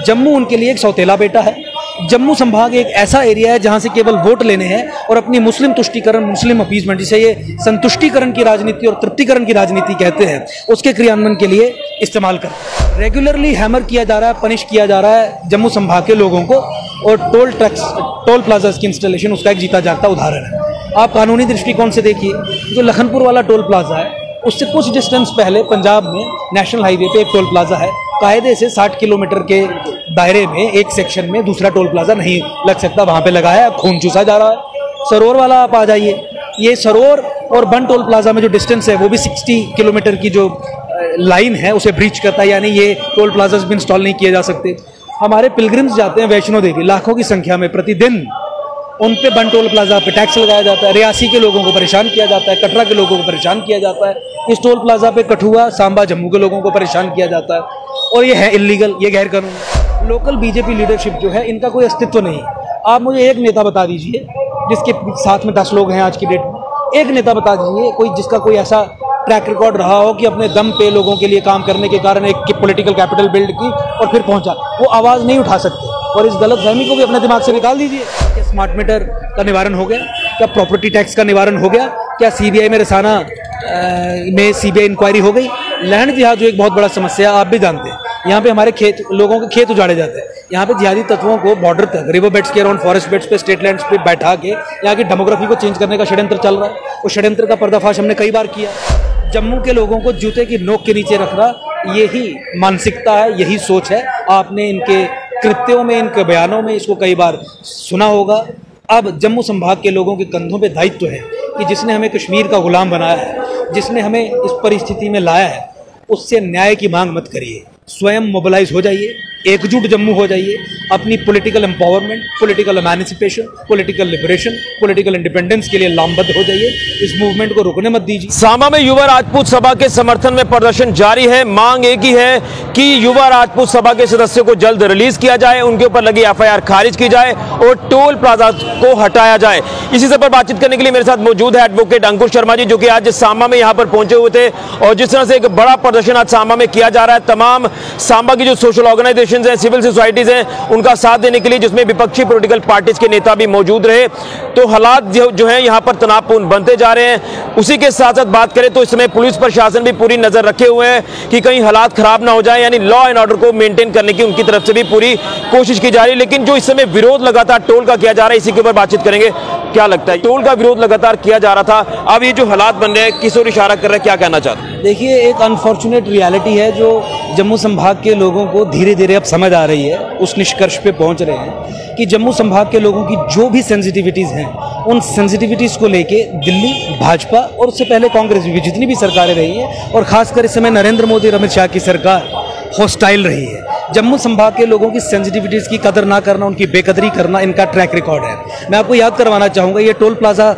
जम्मू उनके लिए एक सौतेला बेटा है। जम्मू संभाग एक ऐसा एरिया है जहां से केवल वोट लेने हैं और अपनी मुस्लिम तुष्टीकरण, मुस्लिम अपीजमेंट, जिसे ये संतुष्टीकरण की राजनीति और तृप्तिकरण की राजनीति कहते हैं, उसके क्रियान्वयन के लिए इस्तेमाल करते हैं। रेगुलरली हैमर किया जा रहा है, पनिश किया जा रहा है जम्मू संभाग के लोगों को, और टोल प्लाजा की इंस्टॉलेशन उसका एक जीता जागता उदाहरण है। आप कानूनी दृष्टिकोण से देखिए, जो लखनपुर वाला टोल प्लाजा है उससे कुछ डिस्टेंस पहले पंजाब में नेशनल हाईवे पे एक टोल प्लाजा है। कायदे से 60 किलोमीटर के दायरे में एक सेक्शन में दूसरा टोल प्लाजा नहीं लग सकता, वहाँ पे लगा है, अब खून चूसा जा रहा है। सरोवर वाला आप आ जाइए, ये सरोवर और बन टोल प्लाजा में जो डिस्टेंस है वो भी 60 किलोमीटर की जो लाइन है उसे ब्रीच करता है, यानी ये टोल प्लाजास भी इंस्टॉल नहीं किए जा सकते। हमारे पिलग्रिम्स जाते हैं वैष्णो देवी लाखों की संख्या में प्रतिदिन, उन पे बन टोल प्लाजा पे टैक्स लगाया जाता है, रियासी के लोगों को परेशान किया जाता है, कटरा के लोगों को परेशान किया जाता है, इस टोल प्लाजा पे कठुआ, सांबा, जम्मू के लोगों को परेशान किया जाता है, और ये है इलीगल, ये गैर कानूनी। लोकल बीजेपी लीडरशिप जो है, इनका कोई अस्तित्व नहीं है। आप मुझे एक नेता बता दीजिए जिसके साथ में 10 लोग हैं आज की डेट में, एक नेता बता दीजिए कोई जिसका कोई ऐसा ट्रैक रिकॉर्ड रहा हो कि अपने दम पे लोगों के लिए काम करने के कारण एक पॉलिटिकल कैपिटल बिल्ड की और फिर पहुंचा। वो आवाज़ नहीं उठा सकते, और इस गलतफहमी को भी अपने दिमाग से निकाल दीजिए। क्या स्मार्ट मीटर का निवारण हो गया? क्या प्रॉपर्टी टैक्स का निवारण हो गया? क्या सीबीआई में रसाना में सीबीआई इंक्वायरी हो गई? लैंड जिहाद जो एक बहुत बड़ा समस्या आप भी जानते हैं, यहाँ पे हमारे लोगों के खेत उजाड़े जाते हैं। यहाँ पे जिहादी तत्वों को बॉर्डर तक, रिवर बेड्स के अराउंड, फॉरेस्ट बेड्स पे, स्टेट लैंड्स पे बैठा के यहाँ की डेमोग्राफी को चेंज करने का षड्यंत्र चल रहा है। उस षड्यंत्र का पर्दाफाश हमने कई बार किया। जम्मू के लोगों को जूते की नोक के नीचे रखना, यही मानसिकता है, यही सोच है। आपने इनके कृत्यों में, इनके बयानों में इसको कई बार सुना होगा। अब जम्मू संभाग के लोगों के कंधों पे दायित्व है कि जिसने हमें कश्मीर का गुलाम बनाया है, जिसने हमें इस परिस्थिति में लाया है, उससे न्याय की मांग मत करिए। स्वयं मोबिलाइज हो जाइए, एकजुट जम्मू हो जाइए, अपनी political empowerment, political emancipation, political liberation, political independence के लिए लामबद्ध हो जाइए। इस मूवमेंट को रुकने मत दीजिए। सांबा में युवा राजपूत सभा के समर्थन में प्रदर्शन जारी है। मांग एक ही है कि युवा राजपूत सभा के सदस्यों को जल्द रिलीज किया जाए, उनके ऊपर लगी एफआईआर खारिज की जाए और टोल प्लाजा को हटाया जाए। इसी से पर बातचीत करने के लिए मेरे साथ मौजूद है एडवोकेट अंकुश शर्मा जी, जो कि आज सांबा में यहाँ पर पहुंचे हुए थे। और जिस तरह से एक बड़ा प्रदर्शन आज सांबा में किया जा रहा है, तमाम सांबा की जो सोशल ऑर्गेनाइजेशंस हैं, सिविल सोसाइटीज हैं, उनका साथ देने के लिए, जिसमें विपक्षी पॉलिटिकल पार्टीज के नेता भी मौजूद रहे, तो हालात जो हैं यहाँ पर तनावपूर्ण बनते जा रहे हैं। उसी के साथ साथ बात करें तो इस समय पुलिस प्रशासन भी पूरी नजर रखे हुए हैं कि कहीं हालात खराब ना हो जाए, यानी लॉ एंड ऑर्डर को मेंटेन करने की उनकी तरफ से भी पूरी कोशिश की जा रही है। लेकिन जो इस समय विरोध लगातार टोल का किया जा रहा है, इसी के ऊपर बातचीत करेंगे। क्या लगता है, टोल का विरोध लगातार किया जा रहा था, अब ये जो हालात बन रहे हैं, किस ओर इशारा कर रहे हैं, क्या कहना चाहते हैं? देखिए, एक अनफॉर्चुनेट रियलिटी है जो जम्मू संभाग के लोगों को धीरे धीरे अब समझ आ रही है, उस निष्कर्ष पे पहुंच रहे हैं कि जम्मू संभाग के लोगों की जो भी सेंसिटिविटीज़ हैं, उन सेंसिटिविटीज़ को लेके दिल्ली भाजपा और उससे पहले कांग्रेस भी, जितनी भी सरकारें रही हैं, और खासकर इस समय नरेंद्र मोदी और अमित शाह की सरकार हॉस्टाइल रही है। जम्मू संभाग के लोगों की सेंसिटिविटीज़ की कदर ना करना, उनकी बेकदरी करना, इनका ट्रैक रिकॉर्ड है। मैं आपको याद करवाना चाहूँगा, ये टोल प्लाजा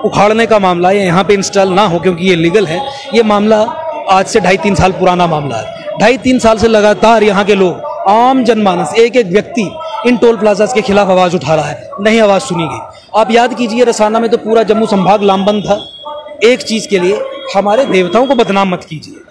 उखाड़ने का मामला, या यहाँ पे इंस्टॉल ना हो क्योंकि ये लीगल है, ये मामला आज से 2.5-3 साल पुराना मामला है। 2.5-3 साल से लगातार यहाँ के लोग, आम जनमानस, एक एक व्यक्ति इन टोल प्लाजास के खिलाफ आवाज़ उठा रहा है, नहीं आवाज़ सुनी गई। आप याद कीजिए, रसाना में तो पूरा जम्मू संभाग लामबंद था। एक चीज़ के लिए, हमारे देवताओं को बदनाम मत कीजिए।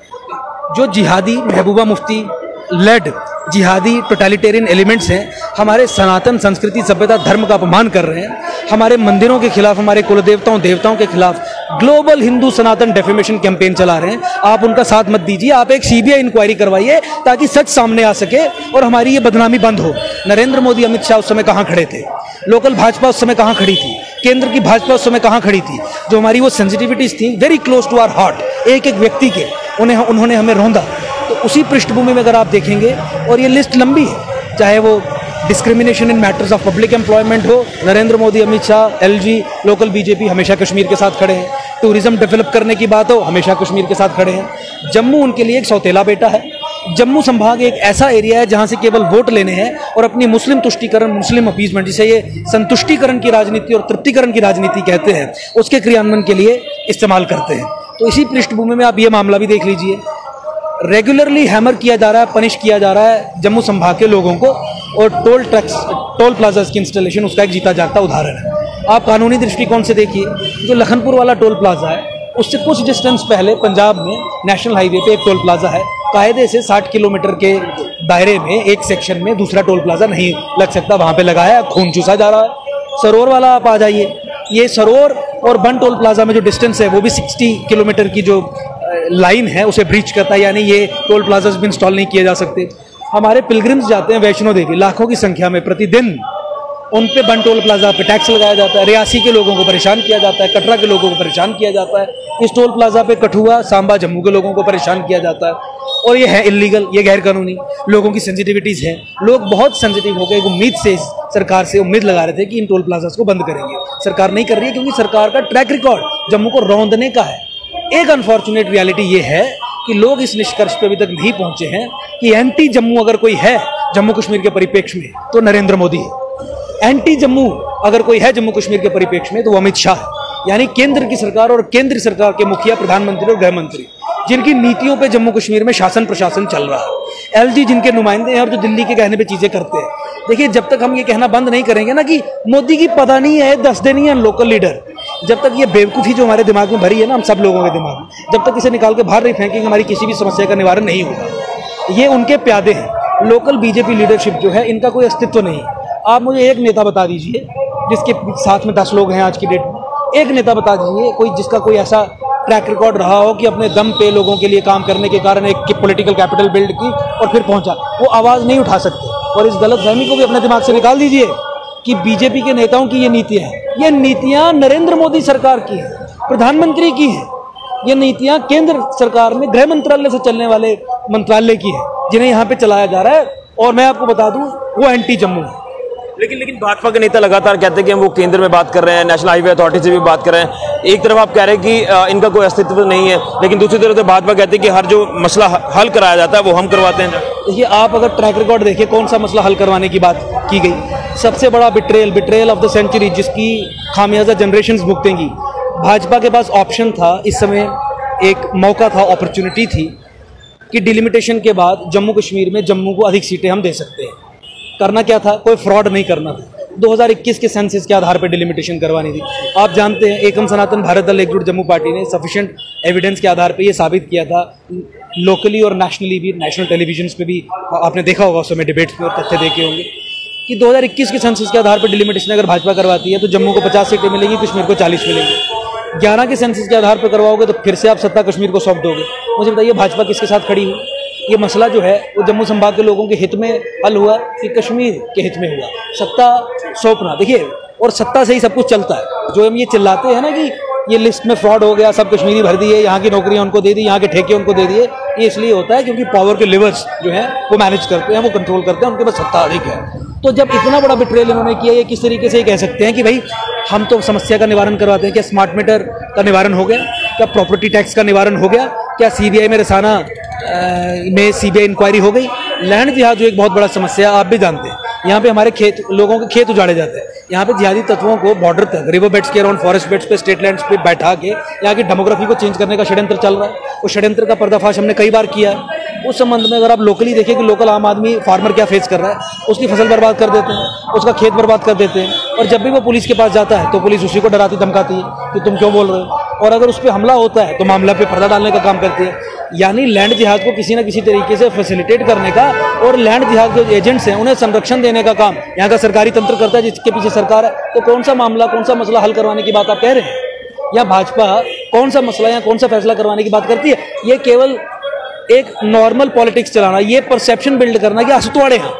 जो जिहादी महबूबा मुफ्ती लेड जिहादी टोटलिटेरियन एलिमेंट्स हैं, हमारे सनातन संस्कृति, सभ्यता, धर्म का अपमान कर रहे हैं, हमारे मंदिरों के खिलाफ, हमारे कुल देवताओं के खिलाफ ग्लोबल हिंदू सनातन डेफेमेशन कैंपेन चला रहे हैं। आप उनका साथ मत दीजिए, आप एक सीबीआई इंक्वायरी करवाइए ताकि सच सामने आ सके और हमारी ये बदनामी बंद हो। नरेंद्र मोदी, अमित शाह उस समय कहाँ खड़े थे? लोकल भाजपा उस समय कहाँ खड़ी थी? केंद्र की भाजपा उस समय कहाँ खड़ी थी? जो हमारी वो सेंसिटिविटीज थी, very close to our heart, एक एक व्यक्ति के, उन्होंने हमें रौंदा। तो उसी पृष्ठभूमि में अगर आप देखेंगे, और ये लिस्ट लंबी है, चाहे वो discrimination in matters of public employment हो, Narendra Modi, Amit Shah, LG, local BJP हमेशा कश्मीर के साथ खड़े हैं। टूरिज्म डेवलप करने की बात हो, हमेशा कश्मीर के साथ खड़े हैं। जम्मू उनके लिए एक सौतेला बेटा है। जम्मू संभाग एक ऐसा एरिया है जहां से केवल वोट लेने हैं और अपनी मुस्लिम तुष्टीकरण, मुस्लिम अपीजमेंट, जिसे ये संतुष्टीकरण की राजनीति और तृप्तिकरण की राजनीति कहते हैं, उसके क्रियान्वयन के लिए इस्तेमाल करते हैं। तो इसी पृष्ठभूमि में आप ये मामला भी देख लीजिए। रेगुलरली हैमर किया जा रहा है, पनिश किया जा रहा है जम्मू संभाग के लोगों को, और टोल प्लाजा की इंस्टॉलेशन उसका एक जीता जागता उदाहरण है। आप कानूनी दृष्टिकोण से देखिए, जो लखनपुर वाला टोल प्लाजा है, उससे कुछ डिस्टेंस पहले पंजाब में नेशनल हाईवे पे एक टोल प्लाजा है। कायदे से 60 किलोमीटर के दायरे में एक सेक्शन में दूसरा टोल प्लाजा नहीं लग सकता, वहाँ पे लगाया, खून चूसा जा रहा है। सरोवर वाला आप आ जाइए, ये सरोवर और बन टोल प्लाजा में जो डिस्टेंस है वो भी 60 किलोमीटर की जो लाइन है उसे ब्रीच करता है, यानी ये टोल प्लाजास भी इंस्टॉल नहीं किए जा सकते। हमारे पिलग्रिम्स जाते हैं वैष्णो देवी लाखों की संख्या में प्रतिदिन, उन पे बन टोल प्लाजा पे टैक्स लगाया जाता है, रियासी के लोगों को परेशान किया जाता है, कटरा के लोगों को परेशान किया जाता है, इस टोल प्लाजा पे कठुआ, सांबा, जम्मू के लोगों को परेशान किया जाता है, और ये है इलीगल, ये गैर कानूनी। लोगों की सेंसिटिविटीज़ हैं, लोग बहुत सेंसिटिव हो गए। एक उम्मीद से इस सरकार से उम्मीद लगा रहे थे कि इन टोल प्लाजास को बंद करेंगे, सरकार नहीं कर रही है क्योंकि सरकार का ट्रैक रिकॉर्ड जम्मू को रौंदने का है। एक अनफॉर्चुनेट रियलिटी ये है कि लोग इस निष्कर्ष पे अभी तक नहीं पहुंचे हैं कि एंटी जम्मू अगर कोई है जम्मू कश्मीर के परिप्रेक्ष्य में तो नरेंद्र मोदी है, एंटी जम्मू अगर कोई है जम्मू कश्मीर के परिप्रेक्ष्य में तो वो अमित शाह है, यानी केंद्र की सरकार और केंद्र सरकार के मुखिया, प्रधानमंत्री और गृह मंत्री, जिनकी नीतियों पे जम्मू कश्मीर में शासन प्रशासन चल रहा है। एलजी जिनके नुमाइंदे हैं और जो दिल्ली के कहने पे चीजें करते हैं। देखिए, जब तक हम ये कहना बंद नहीं करेंगे ना कि मोदी की पता नहीं है, दस देनी है लोकल लीडर, जब तक ये बेवकूफ़ी जो हमारे दिमाग में भरी है ना, हम सब लोगों के दिमाग में, जब तक इसे निकाल के बाहर नहीं फेंकेंगे हमारी किसी भी समस्या का निवारण नहीं होगा। ये उनके प्यादे हैं। लोकल बीजेपी लीडरशिप जो है इनका कोई अस्तित्व नहीं है। आप मुझे एक नेता बता दीजिए जिसके साथ में 10 लोग हैं आज की डेट में, एक नेता बता दीजिए कोई जिसका कोई ऐसा ट्रैक रिकॉर्ड रहा हो कि अपने दम पे लोगों के लिए काम करने के कारण एक पॉलिटिकल कैपिटल बिल्ड की और फिर पहुंचा। वो आवाज़ नहीं उठा सकते। और इस गलतफहमी को भी अपने दिमाग से निकाल दीजिए कि बीजेपी के नेताओं की ये नीतियाँ हैं, ये नीतियाँ नरेंद्र मोदी सरकार की हैं, प्रधानमंत्री की हैं। ये नीतियाँ केंद्र सरकार में गृह मंत्रालय से चलने वाले मंत्रालय की हैं, जिन्हें यहाँ पे चलाया जा रहा है। और मैं आपको बता दूँ वो एंटी जम्मू है। लेकिन भाजपा के नेता लगातार कहते हैं कि हम वो केंद्र में बात कर रहे हैं, नेशनल हाईवे अथॉरिटी से भी बात कर रहे हैं। एक तरफ आप कह रहे हैं कि इनका कोई अस्तित्व नहीं है, लेकिन दूसरी तरफ तो भाजपा कहती है कि हर जो मसला हल कराया जाता है वो हम करवाते हैं। देखिए, आप अगर ट्रैक रिकॉर्ड देखिए, कौन सा मसला हल करवाने की बात की गई? सबसे बड़ा बिट्रेयल ऑफ द सेंचुरी, जिसकी खामियाजा जनरेशंस भुगतेंगी। भाजपा के पास ऑप्शन था, इस समय एक मौका था, अपॉर्चुनिटी थी कि डिलिमिटेशन के बाद जम्मू कश्मीर में जम्मू को अधिक सीटें हम दे सकते हैं। करना क्या था? कोई फ्रॉड नहीं करना था। 2021 के सेंसस के आधार पर डिलिमिटेशन करवानी थी। आप जानते हैं एकम सनातन भारत दल एकजुट जम्मू पार्टी ने सफिशिएंट एविडेंस के आधार पर यह साबित किया था, लोकली और नेशनली भी, नेशनल टेलीविजन पे भी आपने देखा होगा, उस समय डिबेट्स में और तथ्य देखे होंगे कि 2021 के सेंसस के आधार पर डिलिमिटेशन अगर भाजपा करवाती है तो जम्मू को 50 सीटें मिलेंगी, कश्मीर को 40 मिलेंगी। 11 के सेंसस के आधार पर करवाओगे तो फिर से आप सत्ता कश्मीर को सौंप दोगे। मुझे बताइए, भाजपा किसके साथ खड़ी हुई? ये मसला जो है वो जम्मू संभाग के लोगों के हित में हल हुआ कि कश्मीर के हित में हुआ? सत्ता सौंपना, देखिए, और सत्ता से ही सब कुछ चलता है। जो हम ये चिल्लाते हैं ना कि ये लिस्ट में फ्रॉड हो गया, सब कश्मीरी भर दिए, यहाँ की नौकरियाँ उनको दे दी, यहाँ के ठेके उनको दे दिए, ये इसलिए होता है क्योंकि पावर के लिवर्स जो हैं वो मैनेज करते हैं, वो कंट्रोल करते हैं, उनके पास सत्ता अधिक है। तो जब इतना बड़ा बिट्रेयल इन्होंने किया, ये किस तरीके से ये कह सकते हैं कि भाई हम तो समस्या का निवारण करवाते हैं? क्या स्मार्ट मीटर का निवारण हो गया? क्या प्रॉपर्टी टैक्स का निवारण हो गया? क्या सीबीआई में रसाना में सीबीआई इंक्वायरी हो गई? लैंड जिहाद जो एक बहुत बड़ा समस्या आप भी जानते हैं, यहाँ पे हमारे खेत, लोगों के खेत उजाड़े जाते हैं। यहाँ पे जिहादी तत्वों को बॉर्डर तक, रिवर बेड्स के अराउंड, फॉरेस्ट बेड्स पे, स्टेट लैंड्स पे बैठा के यहाँ की डेमोग्राफी को चेंज करने का षड्यंत्र चल रहा है। उस षड्यंत्र का पर्दाफाश हमने कई बार किया है। उस संबंध में अगर आप लोकली देखिए कि लोकल आम आदमी फार्मर क्या फेस कर रहा है, उसकी फसल बर्बाद कर देते हैं, उसका खेत बर्बाद कर देते हैं, और जब भी वो पुलिस के पास जाता है तो पुलिस उसी को डराती धमकाती है कि तुम क्यों बोल रहे हो, और अगर उस पर हमला होता है तो मामला पे पर्दा डालने का काम करती है। यानी लैंड जिहाद को किसी न किसी तरीके से फैसिलिटेट करने का और लैंड जिहाद जो एजेंट्स हैं उन्हें संरक्षण देने का काम यहाँ का सरकारी तंत्र करता है, जिसके पीछे सरकार है। तो कौन सा मामला, कौन सा मसला हल करवाने की बात आप कह रहे हैं? या भाजपा कौन सा मसला या कौन सा फैसला करवाने की बात करती है? ये केवल एक नॉर्मल पॉलिटिक्स चलाना, ये परसेप्शन बिल्ड करना कि हसतवाड़े हैं,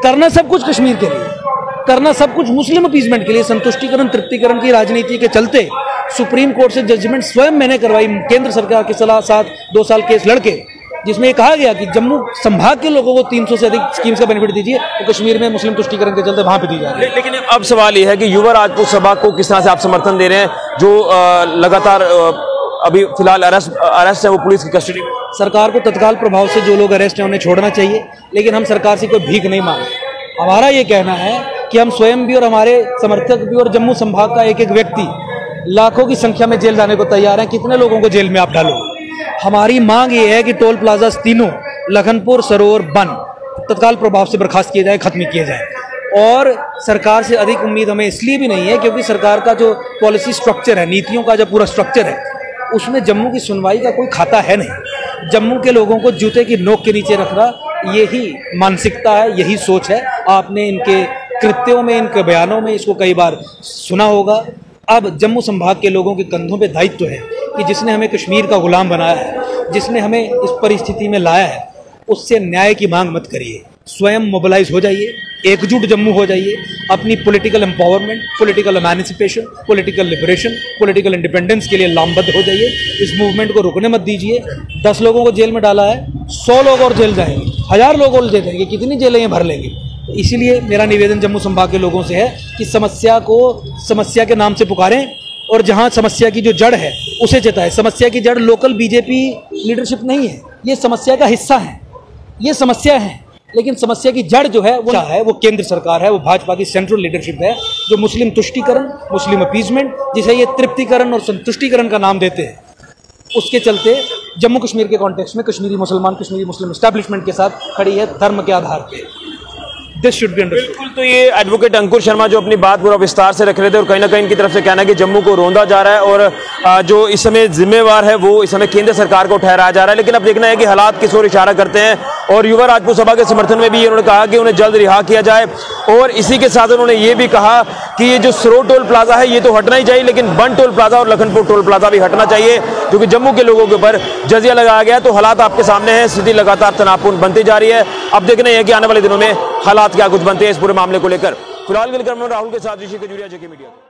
करना सब कुछ कश्मीर के लिए, करना सब कुछ मुस्लिम अपीजमेंट के लिए, संतुष्टिकरण तृप्तिकरण की राजनीति के चलते सुप्रीम कोर्ट से जजमेंट स्वयं मैंने करवाई, केंद्र सरकार के सलाह साथ 2 साल केस लड़के, जिसमें ये कहा गया कि जम्मू संभाग के लोगों को 300 से अधिक स्कीम्स का बेनिफिट दीजिए, तो कश्मीर में मुस्लिम तुष्टिकरण के चलते वहां पे दी जा रही है। लेकिन अब सवाल ये है कि युवा राजपूत सभा को किस तरह से आप समर्थन दे रहे हैं, जो लगातार अभी फिलहाल अरेस्ट है वो पुलिस की कस्टडी में? सरकार को तत्काल प्रभाव से जो लोग अरेस्ट हैं उन्हें छोड़ना चाहिए, लेकिन हम सरकार से कोई भीख नहीं मांगते। हमारा ये कहना है कि हम स्वयं भी और हमारे समर्थक भी और जम्मू संभाग का एक एक व्यक्ति लाखों की संख्या में जेल जाने को तैयार हैं। कितने लोगों को जेल में आप डालोगे? हमारी मांग ये है कि टोल प्लाजा तीनों, लखनपुर, सरोवर, बन, तत्काल प्रभाव से बर्खास्त किए जाए, खत्म किए जाए। और सरकार से अधिक उम्मीद हमें इसलिए भी नहीं है क्योंकि सरकार का जो पॉलिसी स्ट्रक्चर है, नीतियों का जो पूरा स्ट्रक्चर है, उसमें जम्मू की सुनवाई का कोई खाता है नहीं। जम्मू के लोगों को जूते की नोक के नीचे रखना, यही मानसिकता है, यही सोच है। आपने इनके कृत्यों में, इनके बयानों में इसको कई बार सुना होगा। अब जम्मू संभाग के लोगों के कंधों पे दायित्व है कि जिसने हमें कश्मीर का गुलाम बनाया है, जिसने हमें इस परिस्थिति में लाया है, उससे न्याय की मांग मत करिए। स्वयं मोबिलाइज हो जाइए, एकजुट जम्मू हो जाइए, अपनी political empowerment, political emancipation, political liberation, political independence के लिए लामबद्ध हो जाइए। इस मूवमेंट को रुकने मत दीजिए। 10 लोगों को जेल में डाला है, 100 लोग और जेल जाएंगे, 1000 लोग और जेल जाएंगे, कितनी जेलें भर लेंगे। इसीलिए मेरा निवेदन जम्मू संभाग के लोगों से है कि समस्या को समस्या के नाम से पुकारें और जहां समस्या की जो जड़ है उसे चेताएं। समस्या की जड़ लोकल बीजेपी लीडरशिप नहीं है, ये समस्या का हिस्सा है, ये समस्या है। लेकिन समस्या की जड़ जो है वो केंद्र सरकार है, वो भाजपा की सेंट्रल लीडरशिप है, जो मुस्लिम तुष्टीकरण, मुस्लिम अपीजमेंट, जिसे ये तृप्तिकरण और संतुष्टिकरण का नाम देते हैं, उसके चलते जम्मू कश्मीर के कॉन्टेक्स्ट में कश्मीरी मुस्लिम एस्टैब्लिशमेंट के साथ खड़ी है धर्म के आधार पे। This should be understood. बिल्कुल, तो ये एडवोकेट अंकुर शर्मा जो अपनी बात पूरा विस्तार से रख रहे थे और कहीं ना कहीं इनकी तरफ से कहना है कि जम्मू को रोंदा जा रहा है और जो इस समय जिम्मेवार है वो इस समय केंद्र सरकार को ठहराया जा रहा है। लेकिन अब देखना है कि हालात किस ओर इशारा करते हैं। और युवा राजपूत सभा के समर्थन में भी उन्होंने कहा कि उन्हें जल्द रिहा किया जाए और इसी के साथ उन्होंने ये भी कहा कि ये जो सरो टोल प्लाजा है ये तो हटना ही चाहिए, लेकिन बन टोल प्लाजा और लखनपुर टोल प्लाजा भी हटना चाहिए, क्योंकि जम्मू के लोगों के ऊपर जजिया लगाया गया। तो हालात आपके सामने हैं, स्थिति लगातार तनावपूर्ण बनती जा रही है। अब देखना है कि आने वाले दिनों में हालात क्या कुछ बनते हैं इस पूरे मामले को लेकर। फिलहाल राहुल के साथ ऋषि खजूरिया, जेके मीडिया।